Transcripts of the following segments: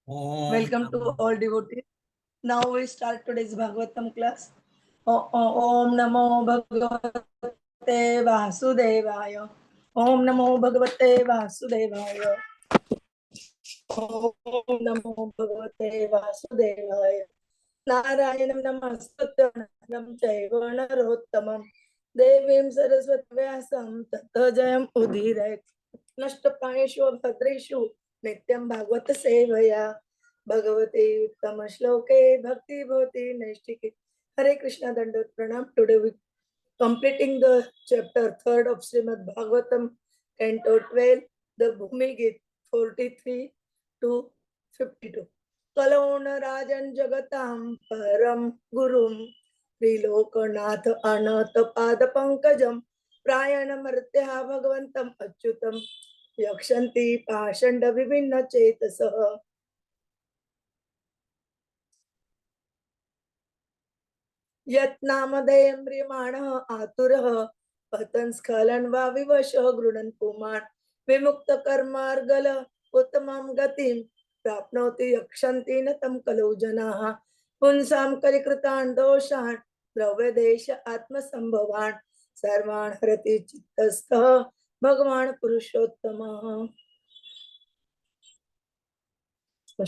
Welcome to all devotees. Now we start today's Bhagavatam class. Om Namo Bhagavate Vasudevaya. Om Namo Bhagavate Vasudevaya. Om Namo Bhagavate Vasudevaya. Narayanam Namastutyam Naram Chaiva Narottamam Devim Saraswati Vyasam Tato Jayam Udirek Nashtapaneshu Bhadreshu Nityam Bhagavata Sevaya Bhagavate Uttama Shloke Bhakti Bhavati Naishtiki. Hare Krishna Dandat Pranam. Today we completing the chapter 3rd of Srimad Bhagwatam, Canto 12, the Bhumi Git 43 to 52. Kalon Rajan Jagatam Param Gurum Trilokanath Anat Pada Pankajam Prayana Martya Bhagavantam Achyutam Yakshanti Pashanda Vivinna Chetasaha. यत्नामधेयं म्रियमाणः आतुरः पतन् स्खलन् वा विवशः गृह्णन् पुमान् विमुक्तकर्मार्गल उत्तमं गतिं प्राप्नोति यक्षन्ति न तं कलौ जनाः पुंसां कलिकृतान् दोषान् द्रव्यदेश आत्मसम्भवान् सर्वान् हरति चित्तस्थः भगवान् पुरुषोत्तमः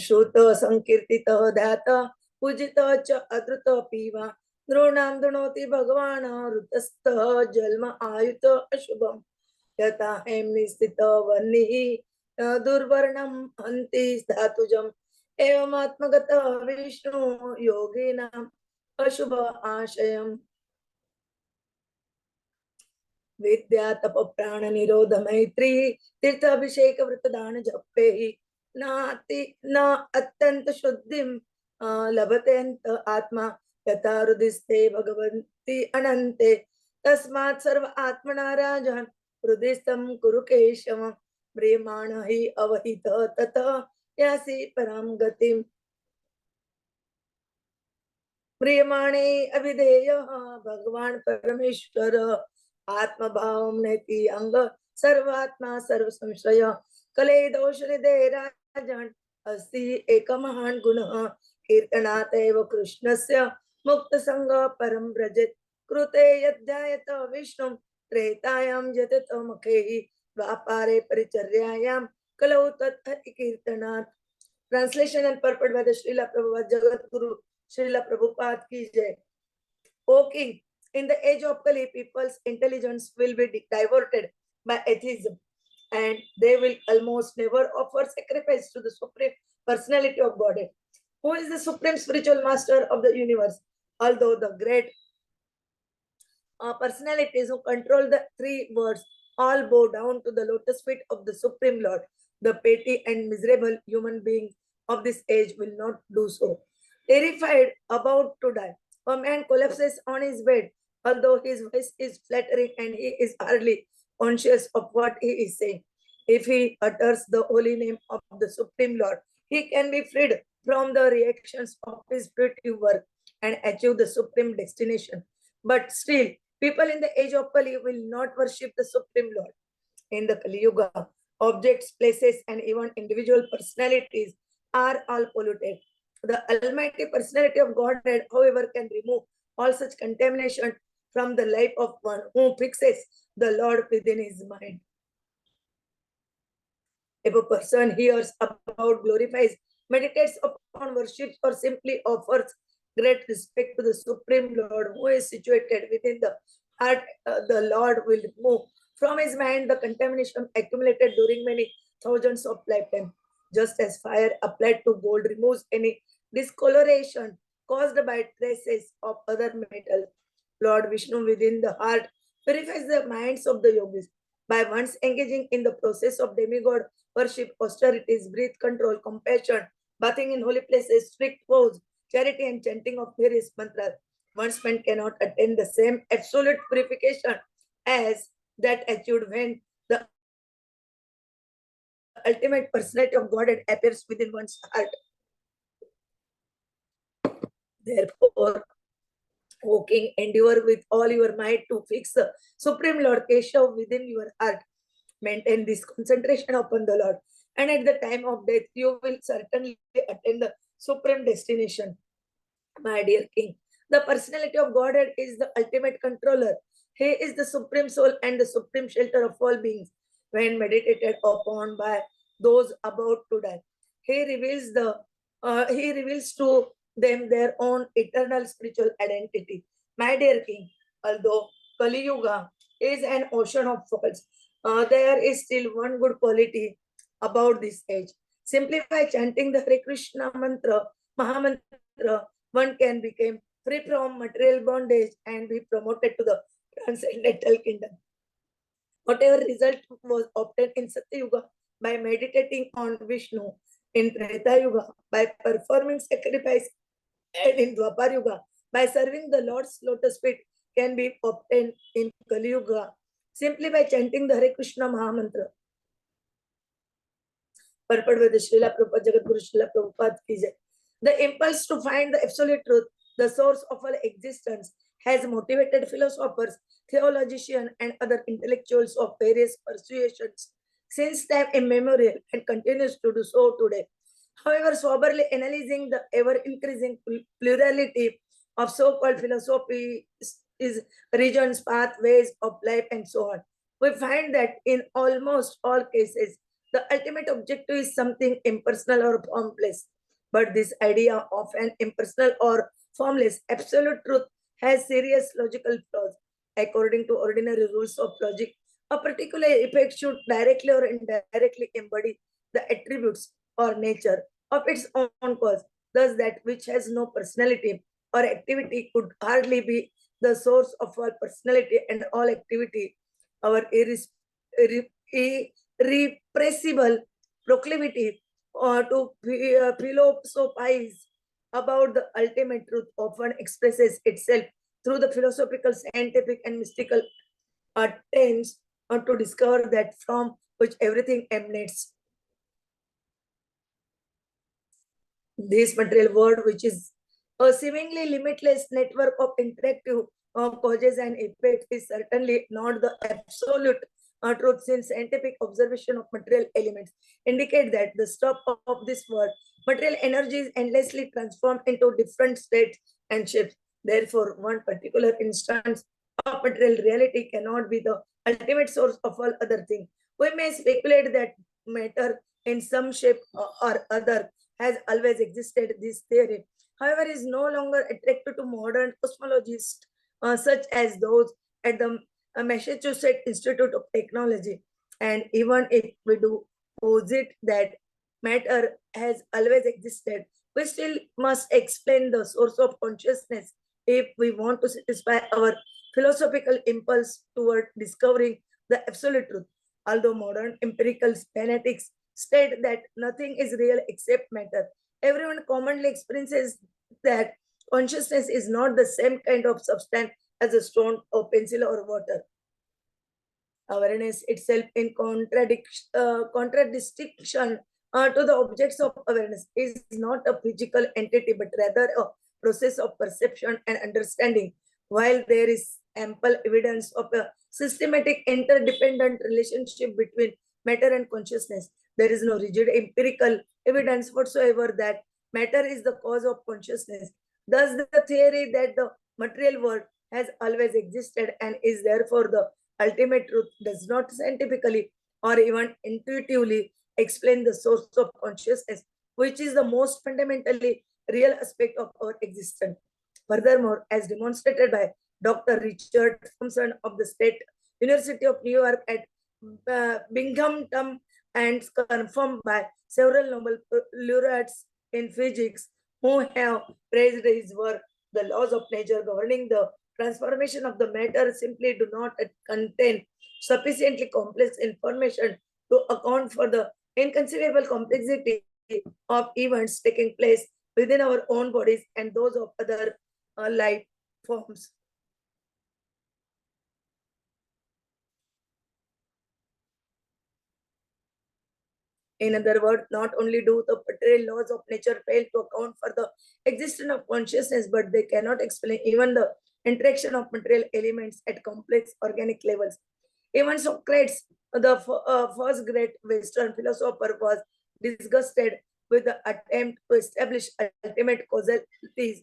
श्रुतः संकीर्तितः ध्यातः पूजितः च अधृतः पीवा नृणां दृणोति भगवान् ऋतस्थः जन्म आयुत अशुभम् यथा हेम्नि स्थितः वह्निः दुर्वर्णं हन्ति धातुजम् एवमात्मगतः विष्णु योगिनाम् अशुभ आशयम् विद्या तप प्राण निरोध मैत्री तीर्थाभिषेक व्रतदान जपे न अत्यंत शुद्धिं लभतेऽन्त आत्मा यथा हृदिस्थे भगवन्ति अनन्ते तस्मात् सर्व आत्मना राजन् हृदिस्थं कुरु केशवं म्रियमाणः हि अवहितः ततः यासि परां गतिम् म्रियमाणे अभिधेयः भगवान् परमेश्वर आत्मभावं नेति अंग सर्वात्मा सर्व संशय कले दोष निधे राजन् अस्ति एक महान् गुणः कीर्तनात् एव कृष्णस्य मुक्त संग परम व्रजेत् कृते यद्ध्यायत विष्णुं त्रेतायां यतत मुखे द्वापारे परिचर्यायां कलौ तत् कीर्तनात्. Translation and purport by the Srila Prabhupada Jagat Guru Srila Prabhupada ki jai. O King, in the age of Kali, people's intelligence will be diverted by atheism, and they will almost never offer sacrifice to the Supreme Personality of Godhead, who is the Supreme Spiritual Master of the universe. Although the great personalities who control the three worlds all bow down to the lotus feet of the Supreme Lord, the petty and miserable human beings of this age will not do so. Terrified, about to die, a man collapses on his bed, although his voice is flattering and he is hardly conscious of what he is saying. If he utters the holy name of the Supreme Lord, he can be freed from the reactions of his spiritual work and achieve the supreme destination. But still, people in the age of Kali will not worship the Supreme Lord. In the Kali Yuga, objects, places, and even individual personalities are all polluted. The Almighty Personality of Godhead, however, can remove all such contamination from the life of one who fixes the Lord within his mind. If a person hears about, glorifies, meditates upon, worships, or simply offers great respect to the Supreme Lord who is situated within the heart, the Lord will remove from his mind the contamination accumulated during many thousands of lifetimes. Just as fire applied to gold removes any discoloration caused by traces of other metals, Lord Vishnu within the heart purifies the minds of the yogis. By once engaging in the process of demigod worship, austerities, breath control, compassion, bathing in holy places, strict vows, charity, and chanting of various mantras, one's man cannot attain the same absolute purification as that achieved when the ultimate personality of Godhead appears within one's heart. Therefore, O King, endure with all your might to fix the Supreme Lord Keshav within your heart. Maintain this concentration upon the Lord and at the time of death, you will certainly attain the supreme destination. My dear king, the personality of Godhead is the ultimate controller. He is the supreme soul and the supreme shelter of all beings. When meditated upon by those about to die, he reveals to them their own eternal spiritual identity. My dear king, although Kali Yuga is an ocean of faults, there is still one good quality about this age. Simply by chanting the Hare Krishna mantra, Mahamantra, one can become free from material bondage and be promoted to the transcendental kingdom. Whatever result was obtained in Satya Yuga by meditating on Vishnu, in Treta Yuga by performing sacrifice, and in Dwapar Yuga by serving the Lord's lotus feet can be obtained in Kali Yuga simply by chanting the Hare Krishna Mahamantra. Purport with the Srila Prabhupada Jagadguru Srila Prabhupada ki jai. The impulse to find the absolute truth, the source of all existence, has motivated philosophers, theologians, and other intellectuals of various persuasions since time immemorial and continues to do so today. However, soberly analyzing the ever-increasing plurality of so-called philosophy is regions, pathways of life, and so on, we find that in almost all cases, the ultimate objective is something impersonal or formless. But this idea of an impersonal or formless absolute truth has serious logical flaws. According to ordinary rules of logic, a particular effect should directly or indirectly embody the attributes or nature of its own cause. Thus, that which has no personality or activity could hardly be the source of all personality and all activity. Our irrepressible proclivity to philosophize about the ultimate truth often expresses itself through the philosophical, scientific, and mystical attempts to discover that from which everything emanates. This material world, which is a seemingly limitless network of interactive causes and effects, is certainly not the absolute truth, since scientific observation of material elements indicate that the stuff of this world, material energy, is endlessly transformed into different states and shapes. Therefore, one particular instance of material reality cannot be the ultimate source of all other things. We may speculate that matter in some shape or other has always existed. This theory, however, is no longer attractive to modern cosmologists such as those at the Massachusetts Institute of Technology. And even if we do posit that matter has always existed, we still must explain the source of consciousness if we want to satisfy our philosophical impulse toward discovering the absolute truth. Although modern empirical fanatics state that nothing is real except matter, everyone commonly experiences that consciousness is not the same kind of substance as a stone or pencil or water. Awareness itself in contradistinction to the objects of awareness is not a physical entity but rather a process of perception and understanding. While there is ample evidence of a systematic interdependent relationship between matter and consciousness, there is no rigid empirical evidence whatsoever that matter is the cause of consciousness. Thus, the theory that the material world has always existed and is therefore the ultimate truth does not scientifically or even intuitively explain the source of consciousness, which is the most fundamentally real aspect of our existence. Furthermore, as demonstrated by Dr. Richard Thompson of the State University of New York at Binghamton and confirmed by several Nobel laureates in physics who have praised his work, the laws of nature governing the transformation of the matter simply do not contain sufficiently complex information to account for the inconceivable complexity of events taking place within our own bodies and those of other life forms. In other words, not only do the material laws of nature fail to account for the existence of consciousness, but they cannot explain even the interaction of material elements at complex organic levels. Even Socrates, the first great Western philosopher, was disgusted with the attempt to establish ultimate causalities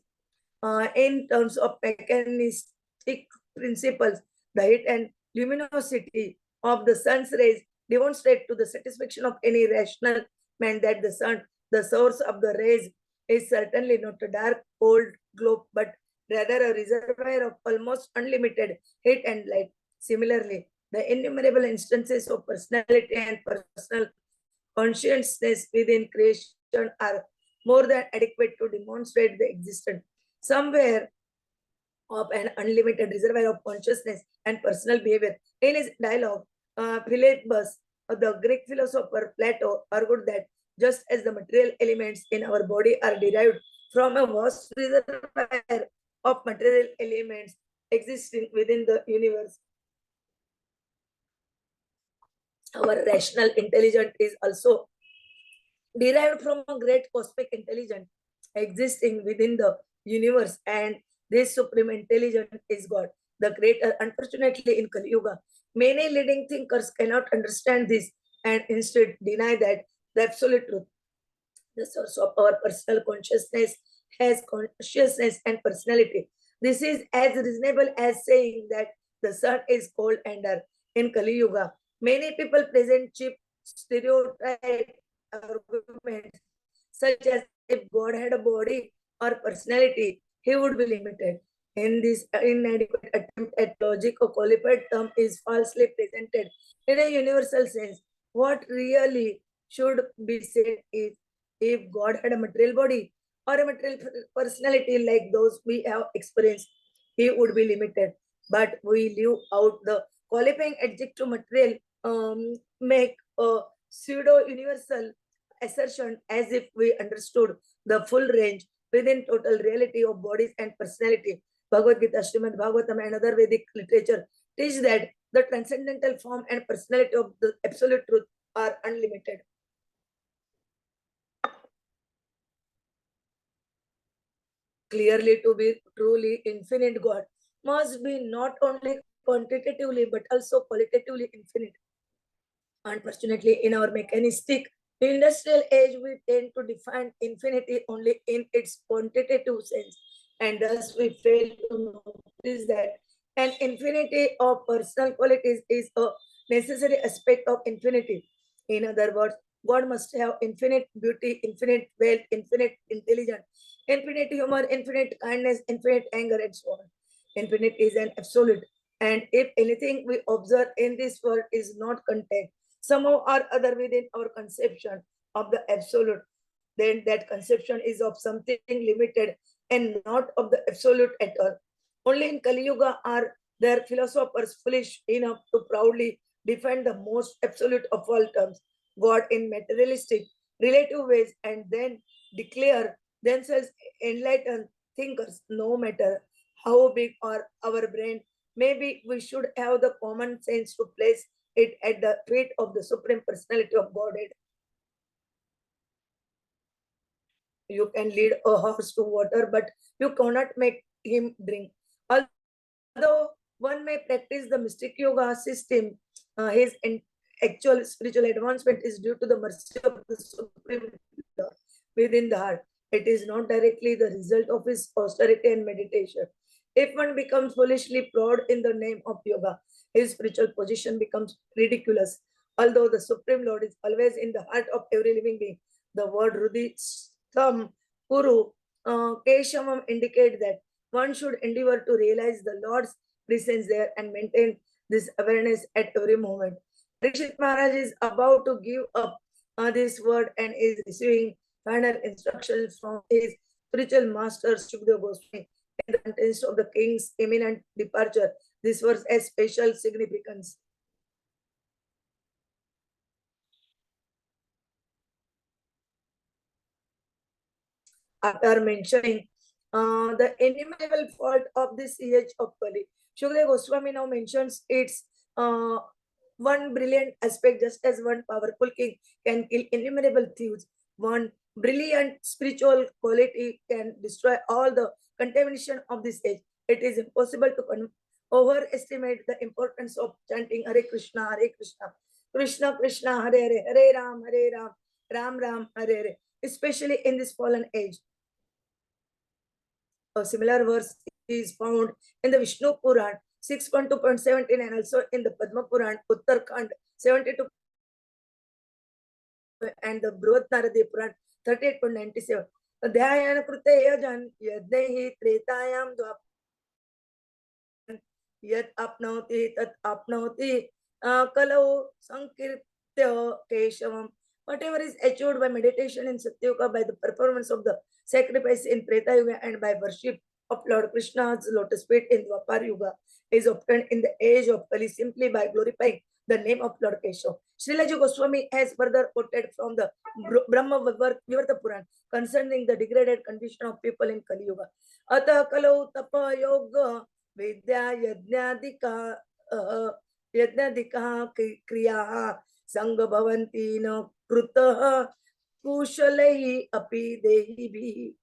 in terms of mechanistic principles. The heat and luminosity of the sun's rays demonstrate to the satisfaction of any rational man that the sun, the source of the rays, is certainly not a dark, cold globe, but rather a reservoir of almost unlimited heat and light. Similarly, the innumerable instances of personality and personal consciousness within creation are more than adequate to demonstrate the existence somewhere of an unlimited reservoir of consciousness and personal behavior. In his dialogue, Philebus, the Greek philosopher Plato, argued that just as the material elements in our body are derived from a vast reservoir of material elements existing within the universe, our rational intelligence is also derived from a great cosmic intelligence existing within the universe, and this supreme intelligence is God, the creator. Unfortunately, in Kali Yuga, many leading thinkers cannot understand this and instead deny that the absolute truth, the source of our personal consciousness, has consciousness and personality. This is as reasonable as saying that the sun is cold and dark. In Kali Yuga, many people present cheap stereotype arguments such as if God had a body or personality, he would be limited. In this inadequate attempt at logic, a qualified term is falsely presented in a universal sense. What really should be said is if God had a material body or a material personality like those we have experienced, he would be limited. But we leave out the qualifying adjective material, make a pseudo universal assertion as if we understood the full range within total reality of bodies and personality. Bhagavad Gita, Srimad Bhagwatam, and other Vedic literature teach that the transcendental form and personality of the absolute truth are unlimited. Clearly, to be truly infinite God must be not only quantitatively but also qualitatively infinite. Unfortunately, in our mechanistic industrial age, we tend to define infinity only in its quantitative sense, and thus we fail to notice that an infinity of personal qualities is a necessary aspect of infinity. In other words, God must have infinite beauty, infinite wealth, infinite intelligence, infinite humor, infinite kindness, infinite anger, and so on. Infinite is an absolute, and if anything we observe in this world is not contained somehow or other within our conception of the absolute, then that conception is of something limited and not of the absolute at all. Only in Kali Yuga are there philosophers foolish enough to proudly defend the most absolute of all terms, God, in materialistic, relative ways, and then declare themselves enlightened thinkers, no matter how big or our brain. Maybe we should have the common sense to place it at the feet of the Supreme Personality of Godhead. You can lead a horse to water, but you cannot make him drink. Although one may practice the mystic yoga system, his actual spiritual advancement is due to the mercy of the Supreme Lord within the heart. It is not directly the result of his austerity and meditation. If one becomes foolishly proud in the name of yoga, his spiritual position becomes ridiculous. Although the Supreme Lord is always in the heart of every living being, the word Rudhi, Tham, Kuru, Keshavam indicate that one should endeavor to realize the Lord's presence there and maintain this awareness at every moment. Parikshit Maharaj is about to give up this word and is receiving final instructions from his spiritual master Shukdev Goswami in the context of the king's imminent departure. This verse has special significance. After mentioning the innumerable fault of this age of Kali, Shukdev Goswami now mentions its one brilliant aspect, just as one powerful king can kill innumerable thieves. One brilliant spiritual quality can destroy all the contamination of this age. It is impossible to overestimate the importance of chanting Hare Krishna, Krishna Krishna, Hare Hare, Hare Ram, Ram Ram Hare Hare, especially in this fallen age. A similar verse is found in the Vishnu Puran 6.2.17 and also in the Padma Puran Uttarakhand 72 and the Brihat Naradi Puran 38.97. Adhyayana Krute Yajan Yadnehi Tretayam Dwap Yat Apnauti Tat Apnauti Kalau Sankirtya Keshavam. Whatever is achieved by meditation in Satyuga, by the performance of the sacrifice in Treta Yuga, and by worship of Lord Krishna's lotus feet in Dwapar Yuga, is obtained in the age of Kali simply by glorifying the name of Lord Keshav. Srilaji Goswami has further quoted from the Brahma Vivarta Puran concerning the degraded condition of people in Kali Yuga. Ata kalau tapa yoga vidya yajnadika kriya sangha bhavanti no krutah kushalai api dehi.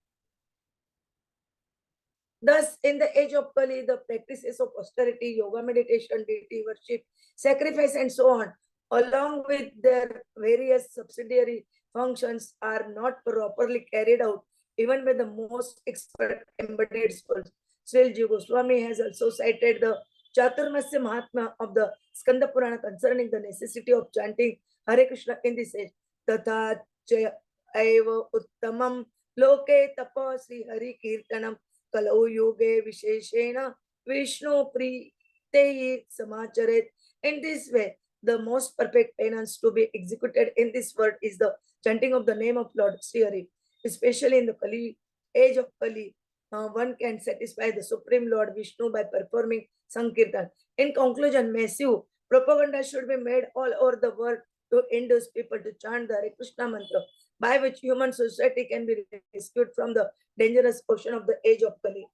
Thus, in the age of Kali, the practices of austerity, yoga, meditation, deity worship, sacrifice, and so on, along with their various subsidiary functions, are not properly carried out, even by the most expert embodied souls. Srilji Goswami has also cited the Chaturmasya Mahatma of the Skanda Purana concerning the necessity of chanting Hare Krishna in this age. Tatha cha eva uttamam loke tapa sri hari kirtanam Kalau Yuge Visheshena Vishnu Priteyi Samacharet. In this way, the most perfect penance to be executed in this world is the chanting of the name of Lord Sri Hari. Especially in the Kali, age of Kali, one can satisfy the Supreme Lord Vishnu by performing Sankirtan. In conclusion, massive propaganda should be made all over the world to induce people to chant the Hare Krishna mantra, by which human society can be rescued from the dangerous ocean of the age of Kali.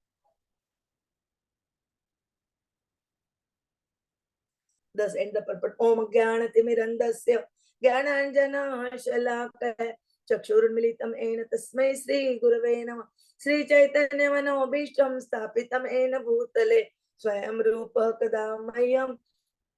Thus end the purport. Om Jnanatimirandasya Jnananjana Shalakaya Chakshurmilitam Ena Tasmai Sri Gurave Namah Sri Chaitanya Manobishtam Stapitam Ena Bhutale Swayam Rupa Kadamayam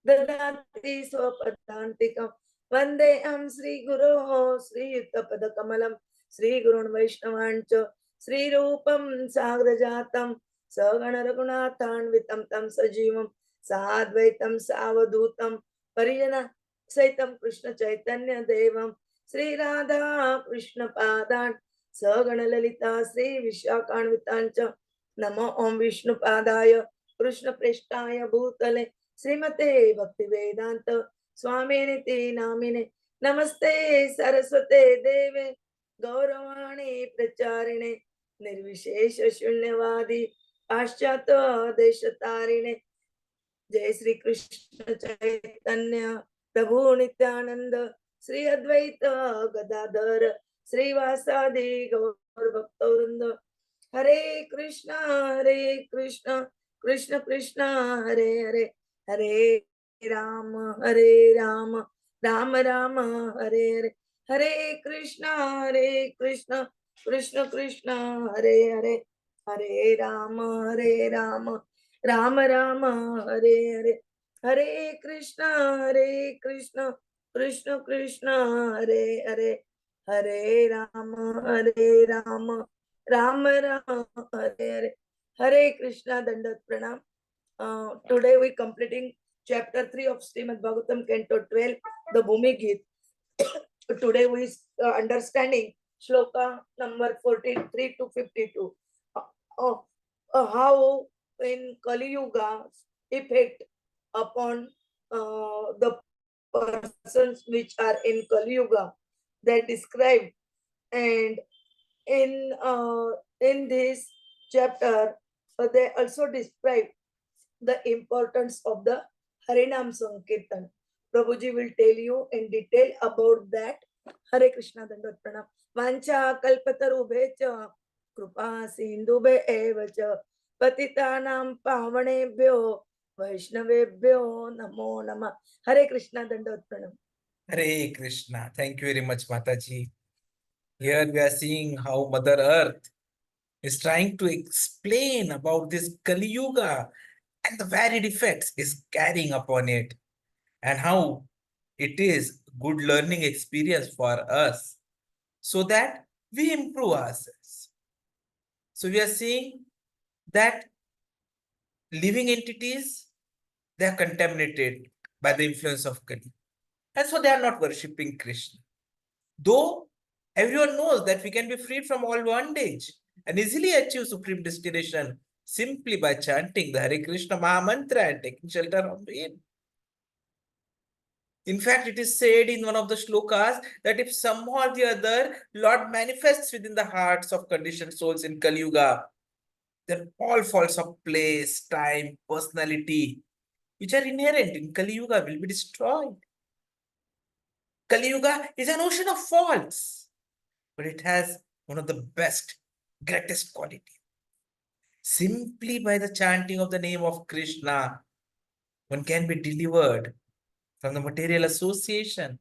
Dadati Swapadantikam Vandeham Sri Guru Sri Yuttapadakamalam Sri Gurun Vaishnavancha Sri Rupam Sagrajatam Sagana Raghunathan Vitam Tam Sajivam Sadvaitam Savadutam Parijana Saitam Krishna Chaitanya Devam Sri Radha Krishna Padan Sagana Lalita Sri Vishakhan Vitancha Namo Om Vishnu Padaya Krishna Preshtaya Bhutale Srimate Bhakti Vedanta Swaminiti Namine Namaste Saraswate Deve Gauravani Pracharine Nirvishesha Shunyavadi Paschata Deshatarine Jai Sri Krishna Chaitanya Prabhu Nityananda Sri Advaita Gadadhar Sri Vasadi Gaur Bhaktavranda Hare Krishna Krishna Krishna Hare Hare Hare Rama Rama Rama Hare Hare Hare Krishna Krishna Krishna Hare Hare Hare Rama Rama Hare Hare Hare Krishna Krishna Krishna Hare Hare Hare Rama Rama Hare Hare Hare Krishna Dandat Pranam. Today we completing chapter 3 of Srimad Bhagwatam, Canto 12, the Bhumi Geet. Today we understanding shloka number 43 to 52. How in Kali Yuga effect upon the persons which are in Kali Yuga, that described. And in this chapter they also describe the importance of the Harinam Sankirtan. Prabhuji will tell you in detail about that. Hare Krishna Dandat Pranam. Vancha kalpatarubhecha Krupa Sindhube evacha Patitanam Pavanebhyo Vaishnavebhyo Namo Nama. Hare Krishna Dandat Pranam. Hare Krishna. Thank you very much, Mataji. Here we are seeing how Mother Earth is trying to explain about this Kali Yuga and the varied effects is carrying upon it, and how it is good learning experience for us so that we improve ourselves. So we are seeing that living entities, they are contaminated by the influence of Kali. And so they are not worshipping Krishna. Though everyone knows that we can be freed from all bondage and easily achieve supreme destination simply by chanting the Hare Krishna Maha Mantra and taking shelter of it. In fact, it is said in one of the shlokas that if somehow or the other Lord manifests within the hearts of conditioned souls in Kali Yuga, then all faults of place, time, personality, which are inherent in Kali Yuga, will be destroyed. Kali Yuga is an ocean of faults, but it has one of the best, greatest quality. Simply by the chanting of the name of Krishna, one can be delivered from the material association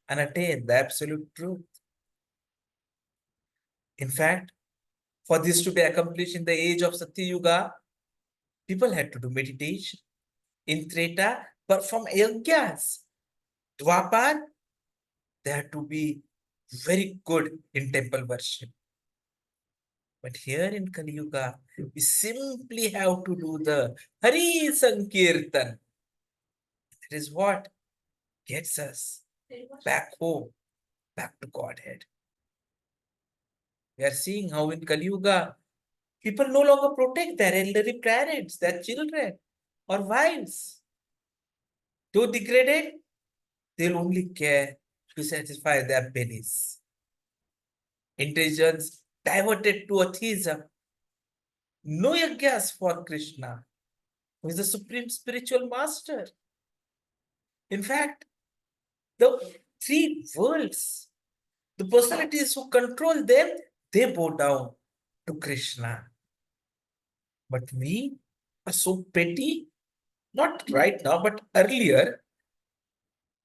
and attain the absolute truth. In fact, for this to be accomplished in the age of Satya Yuga, people had to do meditation. In Treta, perform yajnas. Dwapar, they had to be very good in temple worship. But here in Kali Yuga, we simply have to do the Hari Sankirtan. That is what gets us back home, back to Godhead. We are seeing how in Kali Yuga, people no longer protect their elderly parents, their children, or wives. Though degraded, they'll only care to satisfy their bellies. Intelligence diverted to atheism. No yajnas for Krishna, who is the supreme spiritual master. In fact, the three worlds, the personalities who control them, they bow down to Krishna. But we are so petty, not right now, but earlier,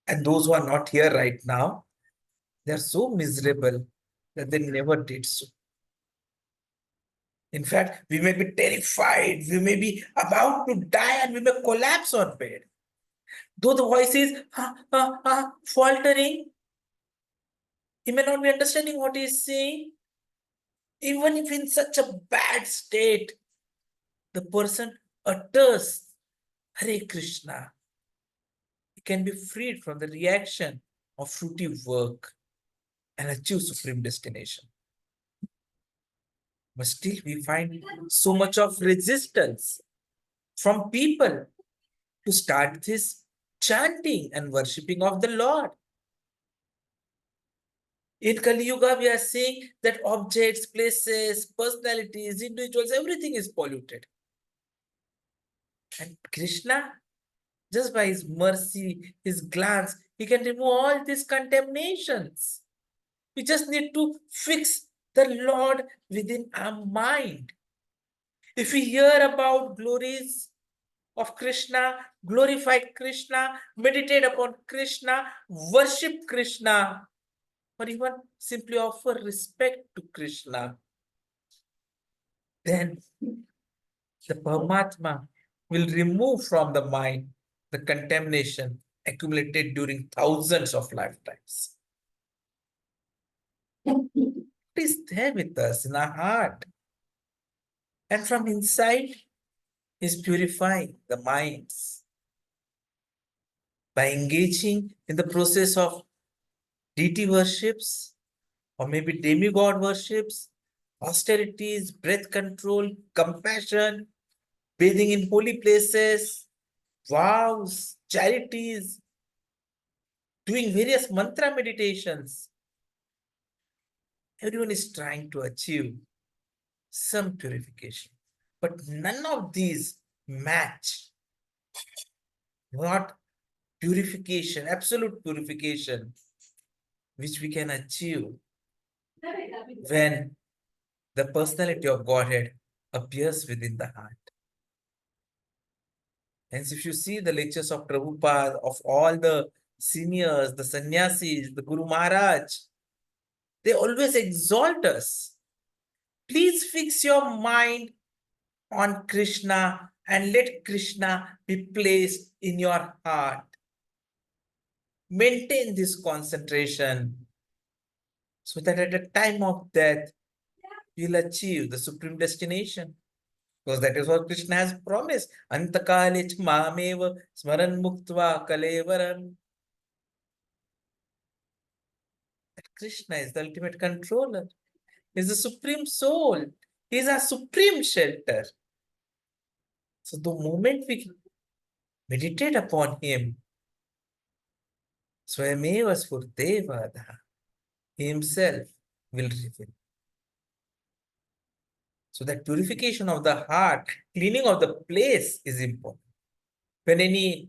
and those who are not here right now, they are so miserable that they never did so. In fact, we may be terrified, we may be about to die, and we may collapse on bed. Though the voice is faltering, he may not be understanding what he is saying. Even if in such a bad state, the person utters Hare Krishna, he can be freed from the reaction of fruitive work and achieve supreme destination. But still, we find so much of resistance from people to start this chanting and worshipping of the Lord. In Kali Yuga, we are seeing that objects, places, personalities, individuals, everything is polluted. And Krishna, just by his mercy, his glance, he can remove all these contaminations. We just need to fix the Lord within our mind. If we hear about glories of Krishna, glorify Krishna, meditate upon Krishna, worship Krishna, or even simply offer respect to Krishna, then the Paramatma will remove from the mind the contamination accumulated during thousands of lifetimes. It is there with us in our heart. And from inside is purifying the minds by engaging in the process of deity worships or maybe demigod worships, austerities, breath control, compassion, bathing in holy places, vows, charities, doing various mantra meditations. Everyone is trying to achieve some purification, but none of these match what purification, absolute purification, which we can achieve when the personality of Godhead appears within the heart. Hence, if you see the lectures of Prabhupada, of all the seniors, the sannyasis, the Guru Maharaj, they always exalt us. Please fix your mind on Krishna and let Krishna be placed in your heart. Maintain this concentration so that at the time of death, you'll achieve the supreme destination. Because that is what Krishna has promised. Antakale ch mameva smaran muktva kalevaram. That Krishna is the ultimate controller. He is the supreme soul. He is our supreme shelter. So the moment we meditate upon him, Swayameva Spurtevada, he himself will reveal. So that purification of the heart, cleaning of the place is important. When any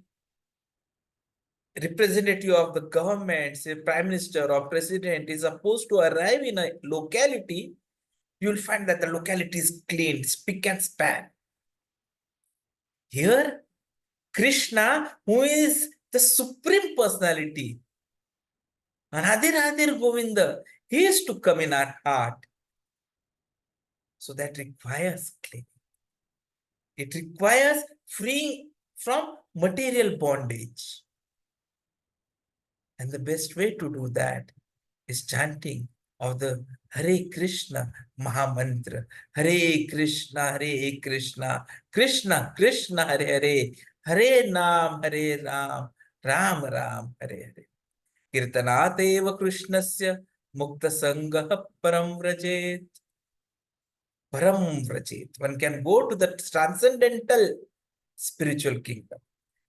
representative of the government, say prime minister or president, is supposed to arrive in a locality, you will find that the locality is clean, spick and span. Here, Krishna, who is the supreme personality, Anadir Adir Govinda, he is to come in our heart. So that requires cleaning. It requires freeing from material bondage. And the best way to do that is chanting of the Hare Krishna Mahamantra. Hare Krishna, Krishna Krishna, Hare Hare, Hare Ram, Ram Ram, Hare Hare. Kirtanat eva Krishnasya Mukta Sangha Param Vrajet. Param Vrajet. One can go to the transcendental spiritual kingdom.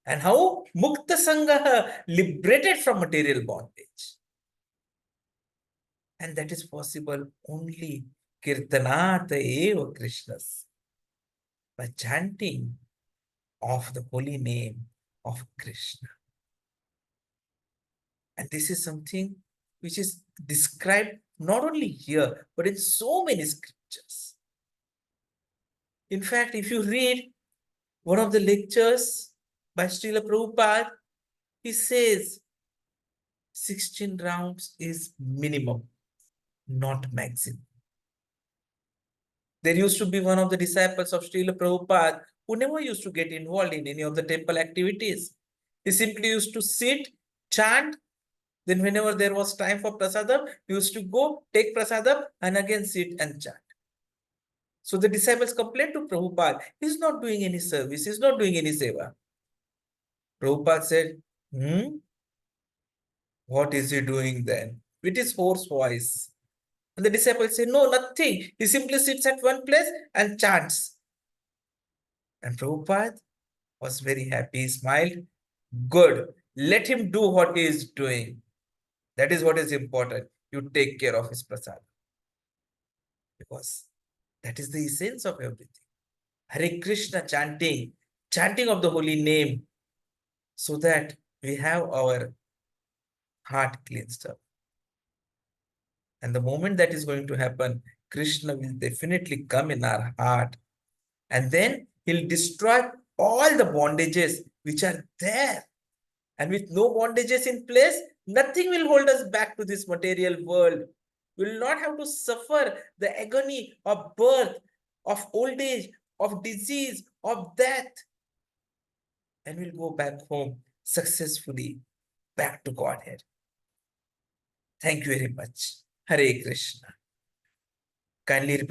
And how Mukta Sangha, liberated from material bondage. And that is possible only Kirtanata eva Krishnas, by chanting of the holy name of Krishna. And this is something which is described not only here, but in so many scriptures. In fact, if you read one of the lectures by Srila Prabhupada, he says 16 rounds is minimum, not maximum. There used to be one of the disciples of Srila Prabhupada who never used to get involved in any of the temple activities. He simply used to sit, chant, then whenever there was time for prasadam, he used to go, take prasadam, and again sit and chant. So the disciples complained to Prabhupada, he's not doing any service, he's not doing any seva. Prabhupada said, what is he doing then? With his hoarse voice. And the disciples say, no, nothing. He simply sits at one place and chants. And Prabhupada was very happy. He smiled. Good. Let him do what he is doing. That is what is important. You take care of his prasad. Because that is the essence of everything. Hare Krishna chanting, chanting of the holy name, so that we have our heart cleansed up. And the moment that is going to happen, Krishna will definitely come in our heart. And then he'll destroy all the bondages which are there. And with no bondages in place, nothing will hold us back to this material world. We will not have to suffer the agony of birth, of old age, of disease, of death. And we'll go back home successfully, back to Godhead. Thank you very much. Hare Krishna. Kindly repeat.